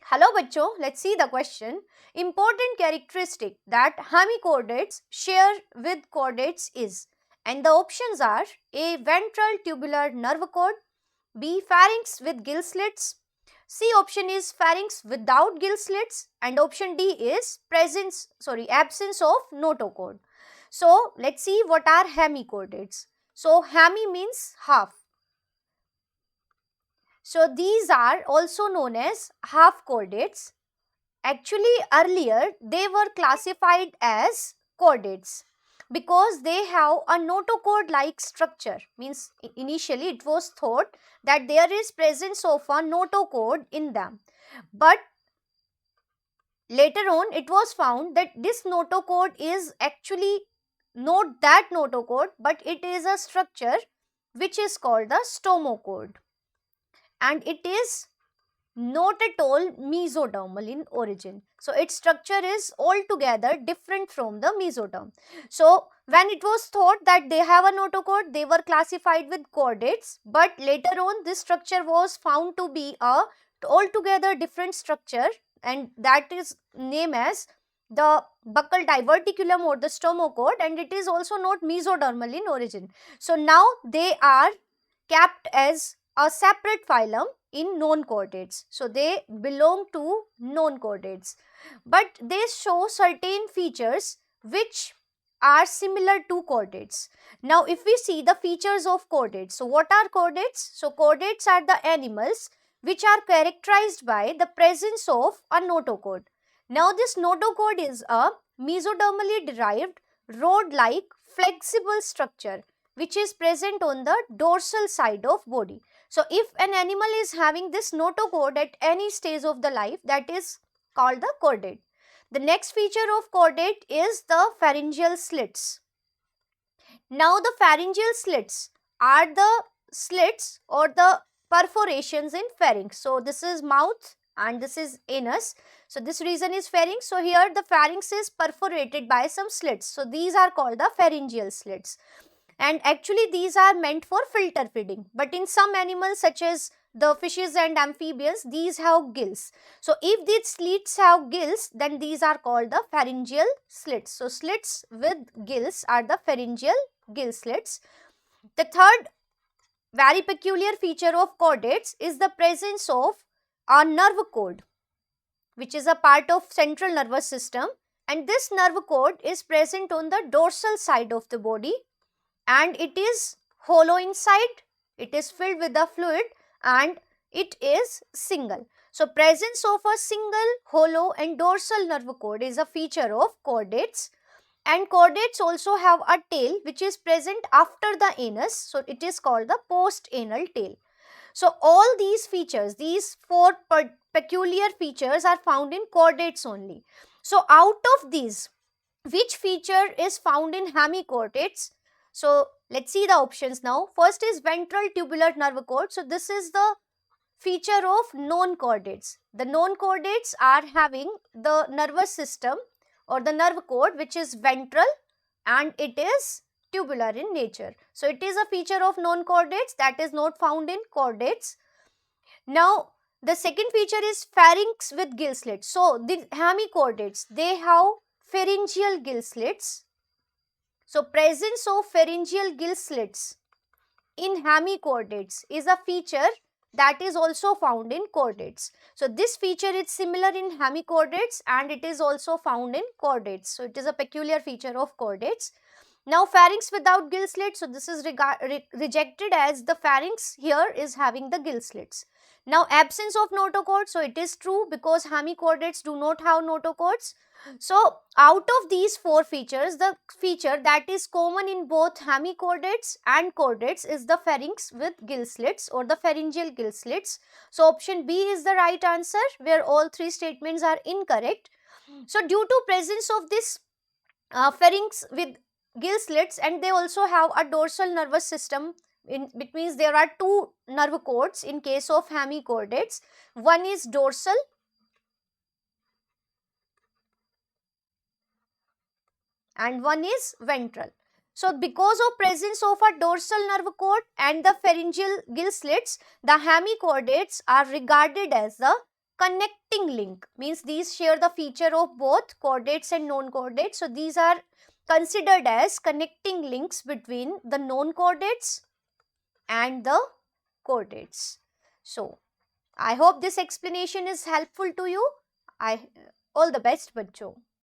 Hello bachcho, let's see the question. Important characteristic that hemichordates share with chordates is, and the options are A. Ventral tubular nerve cord, B. Pharynx with gill slits, C option is pharynx without gill slits, and option D is absence of notochord. So let's see what are hemichordates. So hemi means half. So these are also known as half chordates. Actually, earlier they were classified as chordates because they have a notochord like structure. Means initially it was thought that there is presence of a notochord in them, but later on it was found that this notochord is actually not that notochord, but it is a structure which is called the stomochord, and it is not at all mesodermal in origin. So its structure is altogether different from the mesoderm. So when it was thought that they have a notochord, they were classified with chordates, but later on this structure was found to be a altogether different structure, and that is named as the buccal diverticulum or the stomochord, and it is also not mesodermal in origin. So now they are kept as a separate phylum in non-chordates. So they belong to non-chordates, but they show certain features which are similar to chordates. Now if we see the features of chordates, so what are chordates? So chordates are the animals which are characterized by the presence of a notochord. Now this notochord is a mesodermally derived rod-like flexible structure which is present on the dorsal side of body. So if an animal is having this notochord at any stage of the life, that is called the chordate. The next feature of chordate is the pharyngeal slits. Now the pharyngeal slits are the slits or the perforations in pharynx. So this is mouth and this is anus. So this region is pharynx. So here the pharynx is perforated by some slits. So these are called the pharyngeal slits. And actually these are meant for filter feeding, but in some animals such as the fishes and amphibians, these have gills. So if these slits have gills, then these are called the pharyngeal slits. So slits with gills are the pharyngeal gill slits. The third very peculiar feature of chordates is the presence of a nerve cord, which is a part of central nervous system, and this nerve cord is present on the dorsal side of the body, and it is hollow inside, it is filled with the fluid, and it is single. So presence of a single hollow and dorsal nerve cord is a feature of chordates, and chordates also have a tail which is present after the anus, so it is called the post-anal tail. So all these features, these four peculiar features are found in chordates only. So out of these, which feature is found in hemichordates? So let's see the options now. First is ventral tubular nerve cord. So this is the feature of non-chordates. The non-chordates are having the nervous system or the nerve cord which is ventral and it is tubular in nature. So it is a feature of non-chordates that is not found in chordates. Now the second feature is pharynx with gill slits. So the hemichordates, they have pharyngeal gill slits. So presence of pharyngeal gill slits in hemichordates is a feature that is also found in chordates. So this feature is similar in hemichordates and it is also found in chordates. So it is a peculiar feature of chordates. Now pharynx without gill slits, so this is rejected as the pharynx here is having the gill slits. Now absence of notochord, so it is true because hemichordates do not have notochords. So out of these four features, the feature that is common in both hemichordates and chordates is the pharynx with gill slits or the pharyngeal gill slits. So option B is the right answer, where all three statements are incorrect. So due to presence of this pharynx with gill slits, and they also have a dorsal nervous system, it means there are two nerve cords in case of hemichordates. One is dorsal and one is ventral. So because of presence of a dorsal nerve cord and the pharyngeal gill slits, the hemichordates are regarded as the connecting link, means these share the feature of both chordates and non-chordates. So these are considered as connecting links between the non-chordates and the chordates. So I hope this explanation is helpful to you. All the best, bachcho.